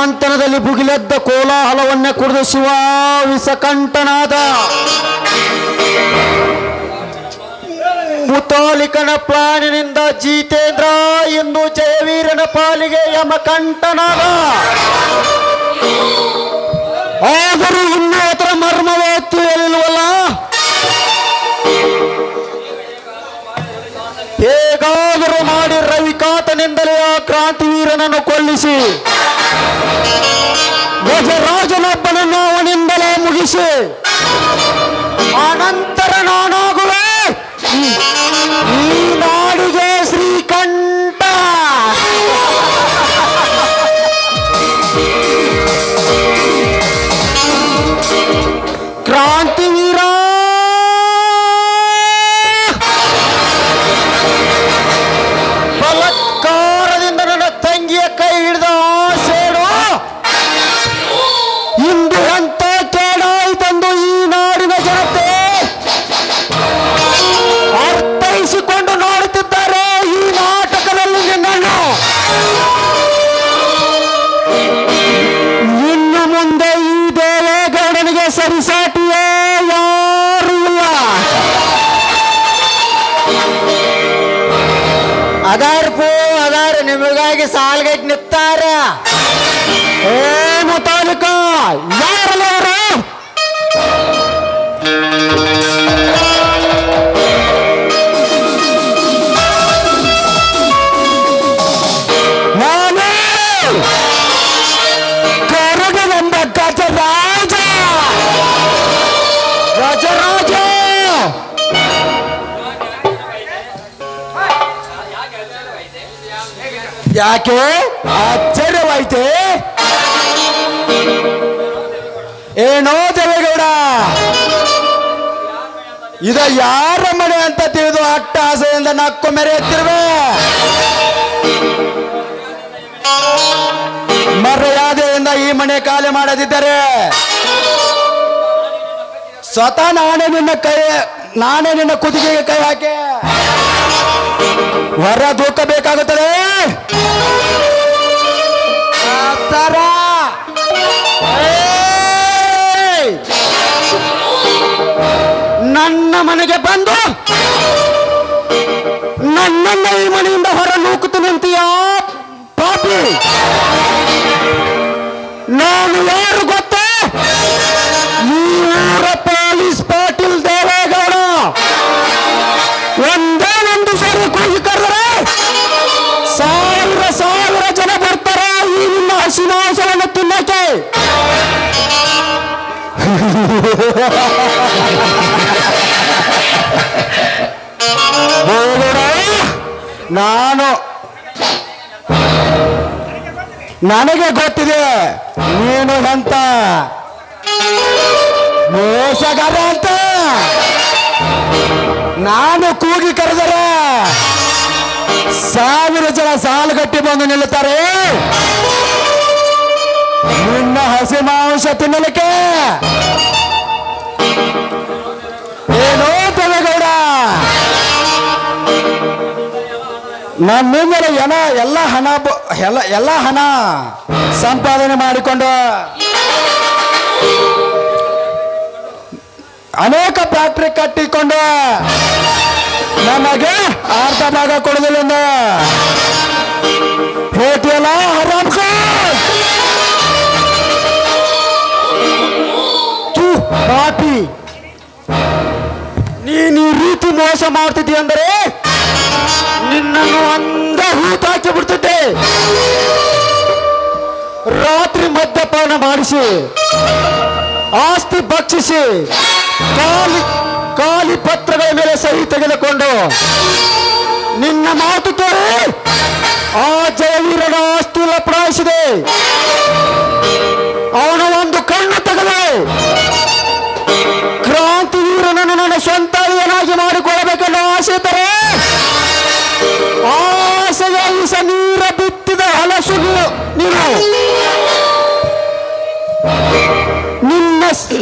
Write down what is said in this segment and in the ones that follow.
ಮಂಥನದಲ್ಲಿ ಭುಗಿಲೆದ್ದ ಕೋಲಾಹಲವನ್ನೇ ಕುಡಿದು ಶಿವ ವಿಷಕಂಠನಾದ. ಮುತಾಲಿಕನ ಪ್ಲಾನಿನಿಂದ ಜಿತೇಂದ್ರ ಎಂದು ಜಯವೀರನ ಪಾಲಿಗೆ ಯಮಕಂಠನಾದ. ಆದರೂ ಇನ್ನೂ ಅದರ ಮರ್ಮವೇ ತಿಳಿಯಲಿಲ್ವಲ್ಲ. ಹೇಗಾದರೂ ಮಾಡಿ ರವಿಕಾತನಿಂದಲೇ ಆ ಕ್ರಾಂತಿವೀರನನ್ನು ಕೊಲ್ಲಿಸಿ ಗಜರಾಜನೊಬ್ಬನನ್ನು ಅವನಿಂದಲೇ ಮುಗಿಸಿ ಅನಂತರ ನಾನಾಗುವೆ ಈ ನಾಡಿಗೆ ಶ್ರೀಕಂಠ. ಕ್ರಾಂತಿವೀರ ಬಲತ್ಕಾರದಿಂದ ನನ್ನ ತಂಗಿಯ ಕೈ ಹಿಡಿದ ಸೇಡು ಇಂದು ಎಂತ ಕೇಡಾಯಿತೆಂದು ಈ ನಾಡಿನ ಜನತೆ ಅರ್ಥೈಸಿಕೊಂಡು ನೋಡುತ್ತಿದ್ದಾರೆ ಈ ನಾಟಕದಲ್ಲಿ ನಿನ್ನನ್ನು. ಇನ್ನು ಮುಂದೆ ಈ ದೇವೇಗೌಡನಿಗೆ ಸರಿಸಾಟಿಯೇ ಯಾರೂ ಇಲ್ಲ. ಅದಾರ ನಿಮಗಾಗಿ ಸಾಲ್ಗೈಟ್ ನಿಂತಾರ. ಏ ಮುತಾಲಿಕ ಯಾರಲ್ಲ ಅವರು? ನಾನು ಕರಗವೆಂಬ ಗಜರಾಜ. ಗಜರಾಜ ಯಾಕೆ ಆಶ್ಚರ್ಯವಾಯ್ತೆ? ಏನೋ ದೇವೇಗೌಡ, ಇದ ಯಾರ ಮನೆ ಅಂತ ತಿಳಿದು ಅಟ್ಟಹಾಸೆಯಿಂದ ನಕ್ಕು ಮೆರೆಯುತ್ತಿರುವೆ. ಮರ್ಯಾದೆಯಿಂದ ಈ ಮನೆ ಖಾಲಿ ಮಾಡದಿದ್ದರೆ ಸ್ವತಃ ನಾನೇ ನಿನ್ನ ಕುದಿಗೆಗೆ ಕೈ ಹಾಕಿ ಹೊರ ದೂಕಬೇಕಾಗುತ್ತದೆ. ನನ್ನ ಮನೆಗೆ ಬಂದು ನನ್ನನ್ನು ಈ ಮನೆಯಿಂದ ಹೊರ ನೂಕುತ್ತನಂತೀಯ ಪಾಪಿ. ನಾನು ಯಾರು ಗೊತ್ತೇ? ಊರ ಪೊಲೀಸ್ ಪಾಟೀಲ್ ದೇವೇಗೌಡ. ಒಂದೇ ಒಂದು ಸರಿ ಕೂಗಿ ಕರೆದರೆ ಸಾವಿರ ಜನ ಬರ್ತಾರೆ ಈ ನಿನ್ನ ಹಸಿಮಾಂಸವನ್ನು ತಿನ್ನಕ್ಕೆ. ನನಗೆ ಗೊತ್ತಿದೆ ನೀನು ಅಂತ ಮೋಸಗಾರ ಅಂತ. ನಾನು ಕೂಗಿ ಕರೆದರೆ 1000 ಜನ ಸಾಲುಗಟ್ಟಿ ಬಂದು ನಿಲ್ಲುತ್ತಾರೆ ನಿನ್ನ ಹಸಿ ಮಾಂಸ ತಿನ್ನಲಿಕ್ಕೆ. ಏನೋ ದೇವೇಗೌಡ, ನನ್ನಿಂದಲೇ ಎಲ್ಲ ಹಣ ಸಂಪಾದನೆ ಮಾಡಿಕೊಂಡು ಅನೇಕ ಫ್ಯಾಕ್ಟ್ರಿ ಕಟ್ಟಿಕೊಂಡು ನಮಗೆ ಅರ್ಧ ಭಾಗ ಕೊಡುವುದಿಲ್ಲ. ಹೇಟಿಯಲ್ಲ ಆರಾಮ್ ಪಾಪಿ, ನೀನು ಈ ರೀತಿ ಮೋಸ ಮಾಡ್ತಿದ್ದೀಯ ಅಂದರೆ ನಿನ್ನನ್ನು ಅಂದ ಹೂತಾಕಿ ಬಿಡ್ತಿದ್ದೆ. ರಾತ್ರಿ ಮದ್ಯಪಾನ ಮಾಡಿಸಿ ಆಸ್ತಿ ಭಕ್ಷಿಸಿ ಖಾಲಿ ಪತ್ರಗಳ ಮೇಲೆ ಸಹಿ ತೆಗೆದುಕೊಂಡು ನಿನ್ನ ಮಾತು ತೋರಿ ಆ ಜಯವೀರನ ಆಸ್ತಿ ಲಪಡಾಯಿಸಿದೆ. ಅವನ ಒಂದು ಕಣ್ಣು ತೆಗೆದು ಕ್ರಾಂತಿವೀರನನ್ನು ನನ್ನ ಸ್ವಂತ ಅಳಿಯನಾಗಿ ಮಾಡಿಕೊಳ್ಳಬೇಕೆನ್ನೋ ಆಸೆ ತಾರೆ. ಆಸೆಯ ನೀರ ಬಿತ್ತಿದ ಹಲಸು ನೀನು.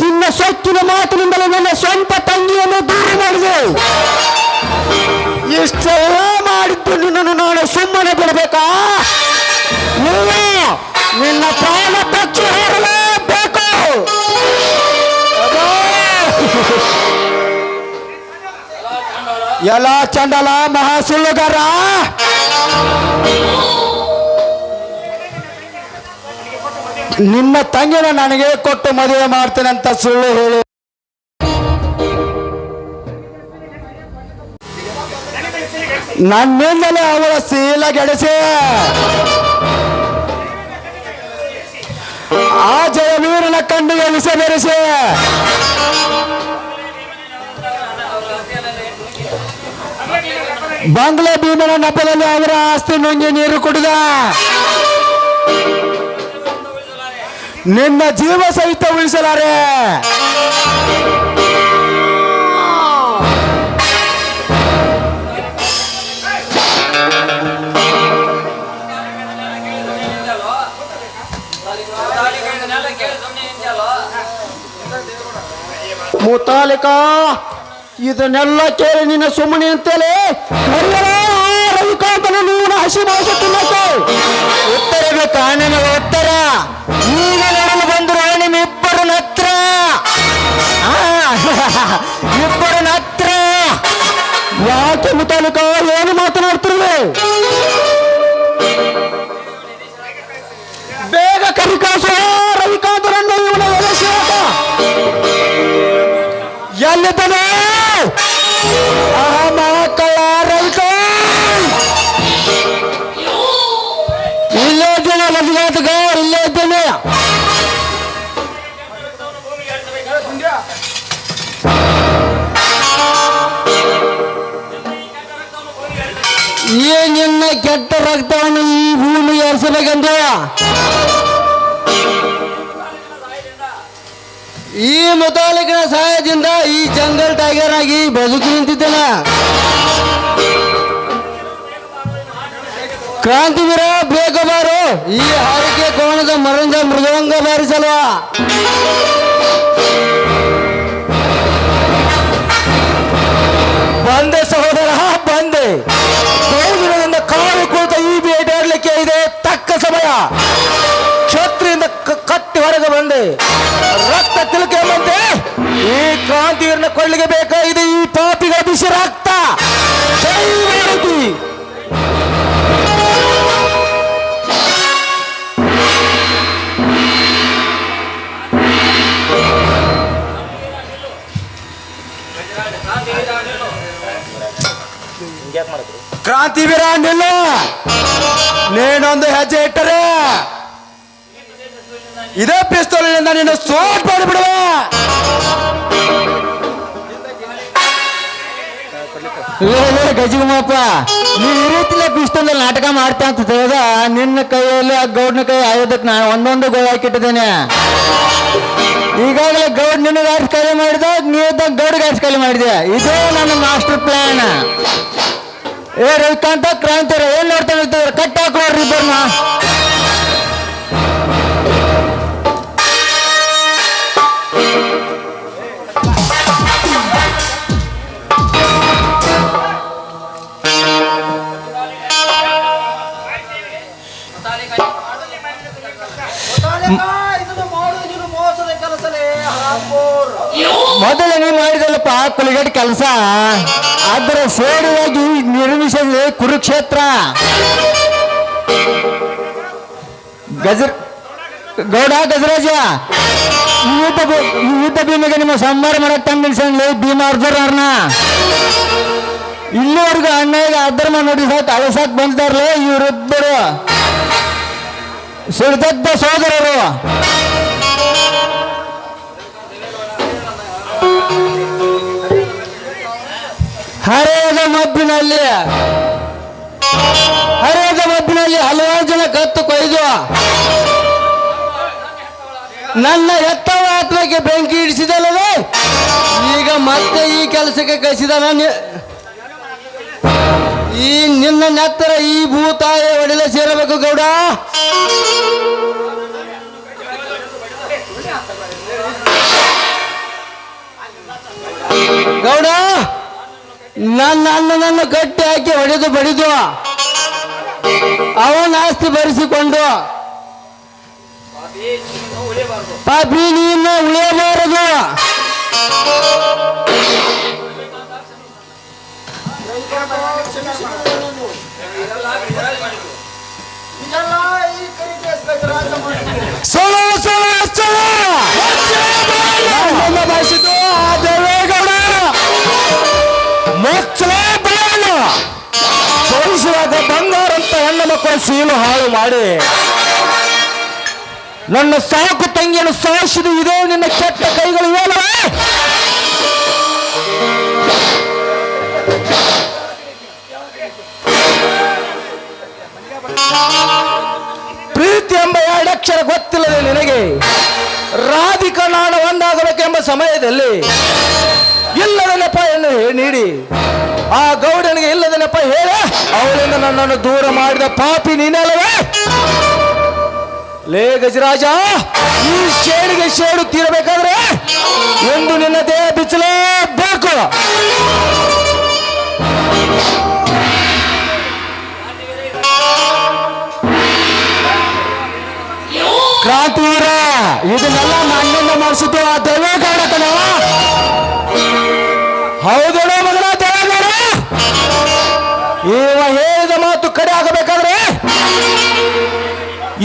ನಿನ್ನ ಸೊಕ್ಕಿನ ಮಾತಿನಿಂದಲೇ ನನ್ನ ಸ್ವಂತ ತಂಗಿಯನ್ನು ದೂರ ಮಾಡಿದೆ. ಇಷ್ಟೆಲ್ಲ ಮಾಡಿದ್ದು ನಿನ್ನನ್ನು ನಾನು ಸುಮ್ಮನೆ ಬಿಡಬೇಕಾ? ನಿನ್ನ ಪ್ರಾಣ ತಚ್ಚಿ ಹಾರಲೇಬೇಕು. ಎಲ್ಲ ಚಂಡಲ ಮಹಾಸುಳ್ಳುಗಾರ, ನಿನ್ನ ತಂಗಿನ ನನಗೆ ಕೊಟ್ಟು ಮದುವೆ ಮಾಡ್ತೇನಂತ ಸುಳ್ಳು ಹೇಳಿ ನನ್ನಿಂದಲೇ ಅವಳ ಶೀಲ ಗೆಡಿಸಿ ಆ ಜಯವೀರನ ಕಣ್ಣಿಗೆ ವಿಷ ಬೆರೆಸಿ ಬಂಗ್ಲೆ ಭೀಮನ ನೆಪದಲ್ಲಿ ಅವರ ಆಸ್ತಿ ನುಂಗಿ ನೀರು ಕುಡಿದ. ನಿನ್ನ ಜೀವ ಸಹಿತ ಉಳಿಸಲಾರೆ. ಮುತಾಲಿಕ ಇದನ್ನೆಲ್ಲ ಕೇಳಿ ನಿನ್ನ ಸುಮ್ಮನೆ ಅಂತೇಳಿ ರವಿಕಾಂತನ ನೀನು ಹಸಿ ಮಾಂಸ ತಿನ್ನಕ್ಕೆ ಉತ್ತರ ಬೇಕಾ? ನಿನಗೆ ಉತ್ತರ ಈಗ ನೋಡಲು ಬಂದರು ನಿಮ್ಮಿಬ್ಬರ ಹತ್ರ, ಇಬ್ಬರ ಹತ್ರ. ಯಾಕೆ ಮುತಾಲಿಕ ಏನು ಮಾತನಾಡ್ತಿರುವೆ? ಬೇಗ ಕರಿಕಾಸ ರವಿಕಾಂತನನ್ನು ಇವನ ಒಲಿಸಿಯಾಗ ಎಲ್ಲಿದ್ದಾನೆ? ಮಕ್ಕಳ ರವಿಕಾಂತ್ ಇಲ್ಲೇ ಇದ್ದೇನೆ. ರವಿಕಾಂತ್ ಇಲ್ಲೇ ಇದ್ದೇನೆ. ಈ ನಿನ್ನ ಕೆಟ್ಟ ರಕ್ತವನ್ನು ಈ ಭೂಮಿ ಏರಿಸಬೇಕೆಂದು ಈ ಮುತಾಲಿಕನ ಸಹಾಯದಿಂದ ಈ ಜಂಗಲ್ ಟೈಗರ್ ಆಗಿ ಬದುಕಿ ನಿಂತಿದ್ದೇನೆ. ಕ್ರಾಂತಿವೀರ ಬೇಗ ಬಾರು, ಈ ಹಾರಿಕೆ ಕೋಣದ ಮರಂಗ ಮೃದಂಗ ಬಾರಿಸಲ್ವಾ? ಬಂದೆ ಸಹೋದರ, ಬಂದೆ. ಬಹುದಿನದಿಂದ ಕಾಲು ಕೂತ ಈ ಬೇಟಾಡಲಿಕ್ಕೆ ಇದೆ ತಕ್ಕ ಸಮಯ. ಕ್ಷತ್ರಿಯಿಂದ ಕತ್ತಿ ಹೊರಗೆ ಬಂದೆ, ರಕ್ತ ತಿಲಕೆ ಬಂದೆ. ಈ ಕ್ರಾಂತಿವೀರನ ಕೊಳ್ಳಿಗೆ ಬೇಕಾಗಿದೆ ಈ ಪಾಪಿಗೆ ಬಿಸಿ ರಕ್ತ. ಜೈ ಭಾರತಿ. ಕ್ರಾಂತಿವೀರ ನಿಲ್ಲ, ನೀನೊಂದು ಹೆಜ್ಜೆ ಇಟ್ಟರೆ ಇದೇ ಪಿಸ್ತೂಲಿನಿಂದ ನೀನು ಸೋಟ್ ಮಾಡಿಬಿಡುವ. ಗಜಗುಮಪ್ಪ, ನೀ ಈ ರೀತಿಲೇ ಪಿಸ್ತೂಲ್ ನಾಟಕ ಮಾಡ್ತಾ ಅಂತ ತಿಳಿದ ನಿನ್ನ ಕೈಯಲ್ಲಿ ಆ ಗೌಡ್ನ ಕೈ ಆಯೋದಕ್ಕೆ ನಾನು ಒಂದೊಂದು ಗೋಳು ಹಾಕಿಟ್ಟಿದ್ದೇನೆ. ಈಗಾಗಲೇ ಗೌಡ್ ನಿನಗೆ ಆರ್ಸ್ ಖಾಲಿ ಮಾಡಿದ, ನೀವಿದ್ದಾಗ ಗೌಡ್ಗೆ ಆರ್ಸ್ ಖಾಲಿ ಮಾಡಿದೆ. ಇದೇ ನನ್ನ ಮಾಸ್ಟರ್ ಪ್ಲಾನ್. ಏ ರವಿಕಾಂತ, ಕ್ರಾಂತಿ ಏನ್ ನೋಡ್ತಾ ಇರ್ತಾರೆ? ಕಟ್ಟಿ ಹಾಕೋಡ್ರಿ ಇಬ್ಬರನ್ನ. ಮೊದಲು ನೀವು ಮಾಡಿದಲ್ಲಪ್ಪ ಕುಲಿಗಟ್ಟ ಕೆಲಸ, ಅದರ ಸೇಡಿಯಾಗಿ ನಿರ್ಮಿಸಿದ ಕುರುಕ್ಷೇತ್ರ. ಗೌಡ ಗಜರಾಜ, ಯುದ್ಧ ಭೀಮಿಗೆ ನಿಮ್ಮ ಸಂಹಾರ ಮಾಡಕ್ ತಂದಿಲ್ಸಂಗ್ಲಿ ಭೀಮ ಅರ್ಜುನರ್ನ. ಇಲ್ಲಿವರೆಗೂ ಅಣ್ಣಗೆ ಅಧರ್ಮ ನೋಡಿಸಾಕ್ ಅಳಸಾಕ್ ಬಂದಿದ್ದಾರಲ್ಲ ಇವರಿಬ್ಬರು ಸಿಡ್ದದ್ದ ಸೋದರರು. ಹರಿಯದ ಮಬ್ಬಿನಲ್ಲಿ ಹಲವಾರು ಜನ ಕತ್ತು ಕೊಯ್ದು ನನ್ನ ಹೆತ್ತವ ಆತ್ಮಕ್ಕೆ ಬೆಂಕಿ ಇಡಿಸಿದಲ್ಲವೇ, ಈಗ ಮತ್ತೆ ಈ ಕೆಲಸಕ್ಕೆ ಕಳಿಸಿದ. ಈ ನಿನ್ನ ನೆತ್ತರ ಈ ಭೂತಾಯ ಒಡೆಲೆ ಸೇರಬೇಕು ಗೌಡ. ಗೌಡ, ನನ್ನ ಅಣ್ಣನನ್ನು ಕಟ್ಟಿ ಹಾಕಿ ಹೊಡೆದು ಬಡಿದು ಅವನ ಆಸ್ತಿ ಬರೆಸಿಕೊಂಡು ಪಾಪಿ ನೀನು ಉಳಿಯಬಾರದು. ಸೋಲ ಸೋಲ ಸೋಲ ಬಯಸಿದ್ದು ಆ ದೇವೇಗೌಡ ಮುಚ್ಚಲೇ ಬಾಯಲ್ಲ. ತೋರಿಸುವಾಗ ಬಂಗಾರ ಅಂತ ಹೆಣ್ಣು ಮಕ್ಕಳ ಸೀಲು ಹಾಳು ಮಾಡಿ ನನ್ನ ಸಾಕು ತಂಗಿಯನ್ನು ಸಾಯಿಸಿದು ಇದೇ ನಿನ್ನ ಕೆಟ್ಟ ಕೈಗಳು ಇವೆಲ್ಲವೇ? ಪ್ರೀತಿ ಎಂಬ ಎರಡಕ್ಷರ ಗೊತ್ತಿಲ್ಲದೆ ನಿನಗೆ ರಾಧಿಕಾ ನಾನು ಒಂದಾಗಬೇಕೆಂಬ ಸಮಯದಲ್ಲಿ ಇಲ್ಲದ ನೆಪವನ್ನು ನೀಡಿ ಆ ಗೌಡನಿಗೆ ಇಲ್ಲದ ನೆಪ ಹೇಳ ಅವಳಿಂದ ನನ್ನನ್ನು ದೂರ ಮಾಡಿದ ಪಾಪಿ ನೀನಲ್ಲವೇ? ಲೇ ಗಜರಾಜ, ಈ ಶೇಡಿಗೆ ಶೇಡು ತೀರಬೇಕಾದ್ರೆ ಎಂದು ನಿನ್ನ ದೇಹ ಬಿಚ್ಚಲೇಬೇಕು. ಕ್ರಾಂತಿವೀರ, ಇದನ್ನೆಲ್ಲ ನನ್ನಿಂದ ಮಾಡಿಸಿದ್ದು ಆ ದೇವೇಗೌಡ ಕಣ. ಹೌದಣ ಮಗನ ದೇವೇಗೌಡ, ಇವ ಹೇಳಿದ ಮಾತು ಕಡೆ ಆಗಬೇಕಾದ್ರೆ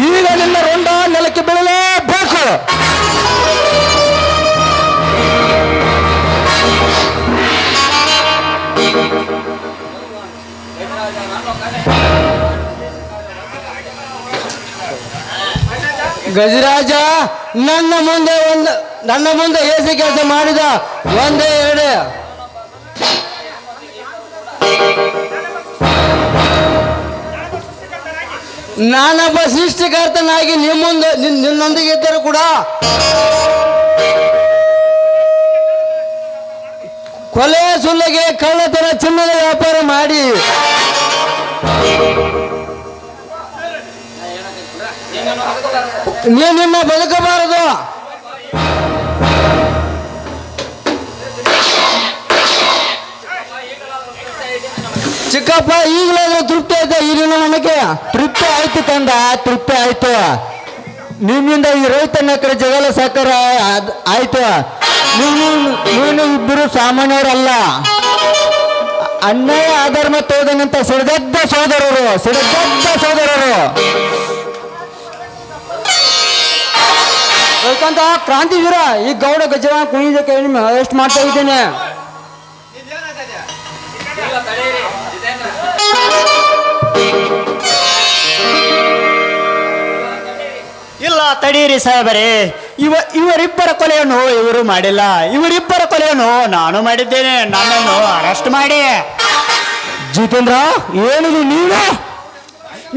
ಈಗ ನಿನ್ನ ರುಂಡ ನೆಲಕ್ಕೆ ಬೀಳಲೇಬೇಕು. ಗಜರಾಜ, ನನ್ನ ಮುಂದೆ ಏಸಿ ಕೆಲಸ ಮಾಡಿದ ಒಂದೇ ಎರಡು ನಾನೊಬ್ಬ ಸೃಷ್ಟಿಕರ್ತನಾಗಿ ನಿನ್ನೊಂದಿಗೆ ಇದ್ದರೂ ಕೂಡ ಕೊಲೆ ಸುಳ್ಳಿಗೆ ಕಳ್ಳತನ ಚಿನ್ನದ ವ್ಯಾಪಾರ ಮಾಡಿ ನಿನ್ನ ಬದುಕಬಾರದು. ಚಿಕ್ಕಪ್ಪ, ಈಗಲೇ ತೃಪ್ತಿ ಆಯ್ತಾ? ಈಗಿನ ನನಗೆ ತೃಪ್ತಿ ಆಯ್ತು ಕಂದ, ತೃಪ್ತಿ ಆಯ್ತು. ನಿಮ್ಮಿಂದ ಈ ರೈತನ ಕಡೆ ಜಗಲ ಸಾಕಾರ ಆಯ್ತು. ನೀನು ಇಬ್ಬರು ಸಾಮಾನ್ಯರಲ್ಲ, ಅನ್ಯಾಯ ಅಧರ್ಮ ತೋದನಂತ ಸಿಡದದ್ದ ಸೋದರರು. ಯಾಕಂತ ಕ್ರಾಂತಿವೀರ, ಈ ಗೌಡ ಗಜವ ಕುಣಿದಕ್ಕೆ ಎಷ್ಟು ಮಾಡ್ತಾ ಇದ್ದೇನೆ. ಇಲ್ಲ ತಡೀರಿ ಸಾಹೇಬರೇ, ಇವರಿಬ್ಬರ ಕೊಲೆಯನ್ನು ಇವರು ಮಾಡಿಲ್ಲ, ಇವರಿಬ್ಬರ ಕೊಲೆಯನ್ನು ನಾನು ಮಾಡಿದ್ದೇನೆ. ನನ್ನನ್ನು ಅರೆಸ್ಟ್ ಮಾಡಿ. ಜಿತೇಂದ್ರ, ಏನಿದು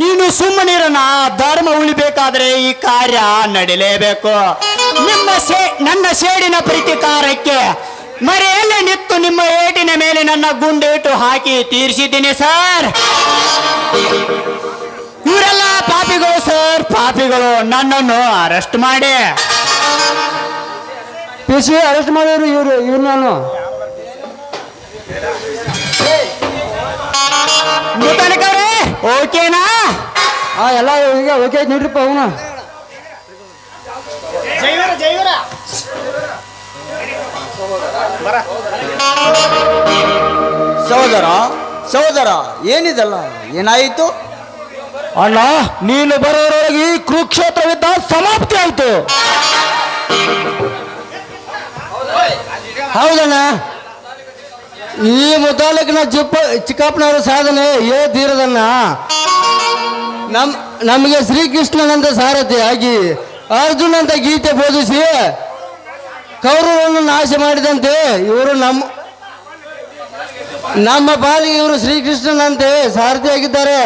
ನೀನು ಸುಮ್ಮನಿರನ. ಧರ್ಮ ಉಳಿಬೇಕಾದ್ರೆ ಈ ಕಾರ್ಯ ನಡಿಲೇಬೇಕು. ನನ್ನ ಸೇಡಿನ ಪ್ರತಿಕಾರಕ್ಕೆ ಮರೆಯಲ್ಲೇ ನಿಂತು ನಿಮ್ಮ ಏಟಿನ ಮೇಲೆ ನನ್ನ ಗುಂಡೇಟು ಹಾಕಿ ತೀರಿಸಿದ್ದೀನಿ ಸರ್. ಇವರೆಲ್ಲ ಪಾಪಿಗಳು ಸರ್, ಪಾಪಿಗಳು. ನನ್ನನ್ನು ಅರೆಸ್ಟ್ ಮಾಡಿ. ಪಿಸಿ ಅರೆಸ್ಟ್ ಮಾಡಿದ್ರು ಇವ್ರು ನಾನು ಮುತನಕವ್ರೆ ಓಕೆನಾ? ಎಲ್ಲ ಈಗ ಓಕೆ ಆಯ್ತು ನೋಡ್ರಿಪ್ಪ. ಅವನು ಸಹೋದರ ಏನಿದಲ್ಲ, ಏನಾಯಿತು? ಅಣ್ಣ, ನೀನು ಬರೋರೊಳಗೆ ಈ ಕುರುಕ್ಷೇತ್ರ ಯುದ್ಧ ಸಮಾಪ್ತಿ ಆಯ್ತು. ಹೌದಣ್ಣ, ಈ ಮುತಾಲಕಿನ ಚಿಕ್ಕಪ್ಪನವರ ಸಾಧನೆ ತೀರದನ್ನ ನಮಗೆ ಶ್ರೀಕೃಷ್ಣನಂತ ಸಾರಥಿ ಆಗಿ ಅರ್ಜುನ್ ಅಂತ ಗೀತೆ ಬೋಧಿಸಿ ಕೌರವರನ್ನು ನಾಶ ಮಾಡಿದಂತೆ ಇವರು ನಮ್ಮ ಪಾಲಿಗೆ ಇವರು ಶ್ರೀಕೃಷ್ಣನಂತೆ ಸಾರಥಿಯಾಗಿದ್ದಾರೆ.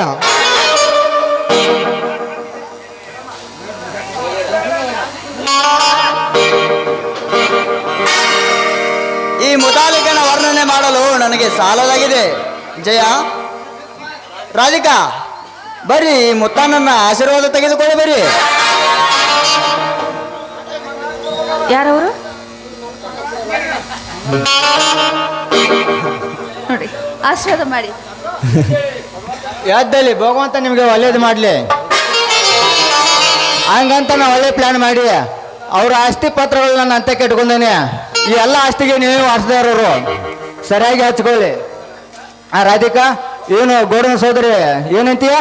ಈ ಮುತಾಲಿಕನ ವರ್ಣನೆ ಮಾಡಲು ನನಗೆ ಸಾಲದಾಗಿದೆ. ಜಯ, ರಾಧಿಕಾ, ಬರ್ರಿ ಮುತ್ತಣ್ಣನ ಆಶೀರ್ವಾದ ತೆಗೆದುಕೊಳ್ಳಿ ಬರ್ರಿ. ಯಾರವರು ನೋಡಿ, ಆಶೀರ್ವಾದ ಮಾಡಿ. ಯಾದಲ್ಲಿ ಭಗವಂತ ನಿಮಗೆ ಒಳ್ಳೇದು ಮಾಡಲಿ. ಹಂಗಂತ ನಾ ಒಳ್ಳೆ ಪ್ಲಾನ್ ಮಾಡಿ ಅವ್ರ ಆಸ್ತಿ ಪತ್ರಗಳನ್ನ ನಾನು ಅಂತ ಇಟ್ಕೊಂಡೇನೆ. ಈ ಎಲ್ಲ ಆಸ್ತಿಗೆ ನೀವೇ ವಾರಸದಾರರು, ಸರಿಯಾಗಿ ಹಚ್ಕೊಳ್ಳಿ. ಆ ರಾಧಿಕಾ, ಏನು ಗೋಡನ ಸೋದರಿ ಏನಂತೀಯ?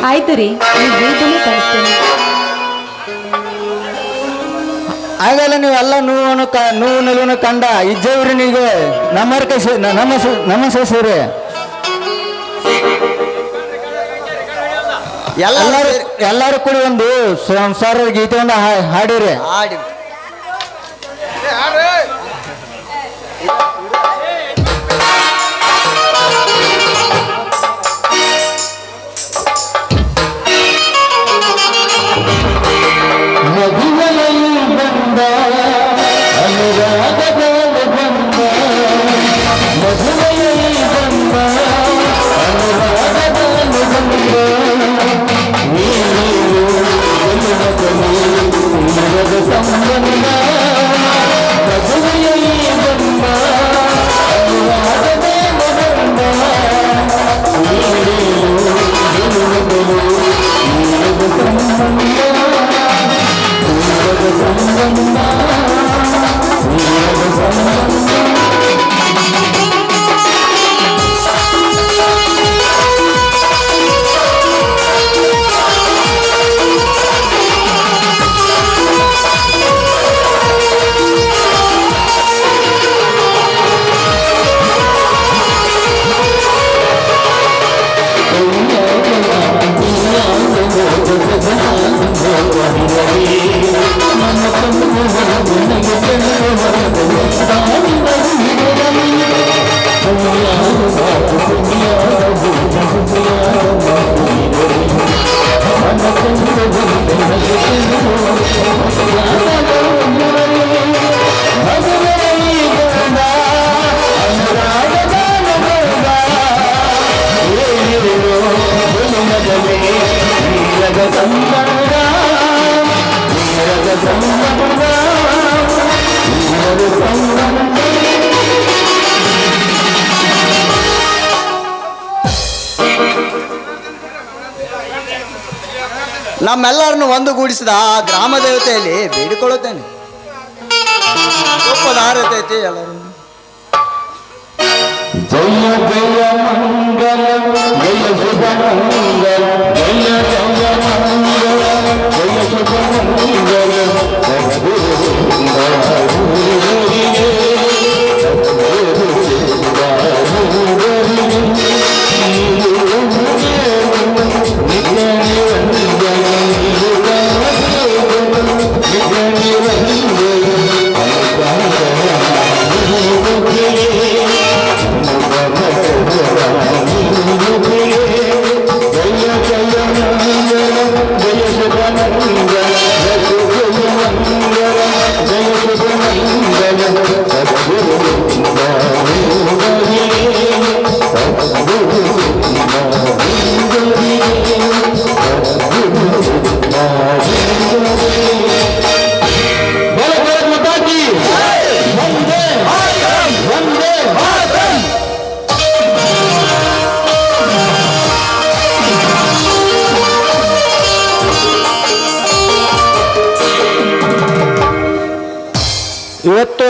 ಆಯ್ತು ರೀ, ನೀವು ಹೇಳಿದ್ದನ್ನೇ ಕಳಿಸ್ತೇನೆ. ಆಗಲ್ಲ ನೀವೆಲ್ಲ ನೋವು ನಿಲುವನ್ನು ಕಂಡ ಇಜ್ಜವ್ರನಿಗೆ ನಮಸ್ಕರಿಸಿರಿ. ಎಲ್ಲರೂ ಕೂಡಿ ಒಂದು ಸಂಸಾರ ಗೀತೆಯನ್ನು ಹಾಡಿರಿ. ನಮ್ಮೆಲ್ಲರನ್ನು ಒಂದುಗೂಡಿಸಿದ ಆ ಗ್ರಾಮ ದೇವತೆಯಲ್ಲಿ ಬೇಡಿಕೊಳ್ಳುತ್ತೇನೆ. ಒಪ್ಪದಾರತೈತಿ ಎಲ್ಲರೂ. ಜಯ ಜಯ ಮಂಗಲ ಜಯ ಶುಭ ಮಂಗಲ ಜಯ ಜಯ ಮಂಗಲ ಜಯ ಶುಭ ಮಂಗಲ ಇವತ್ತು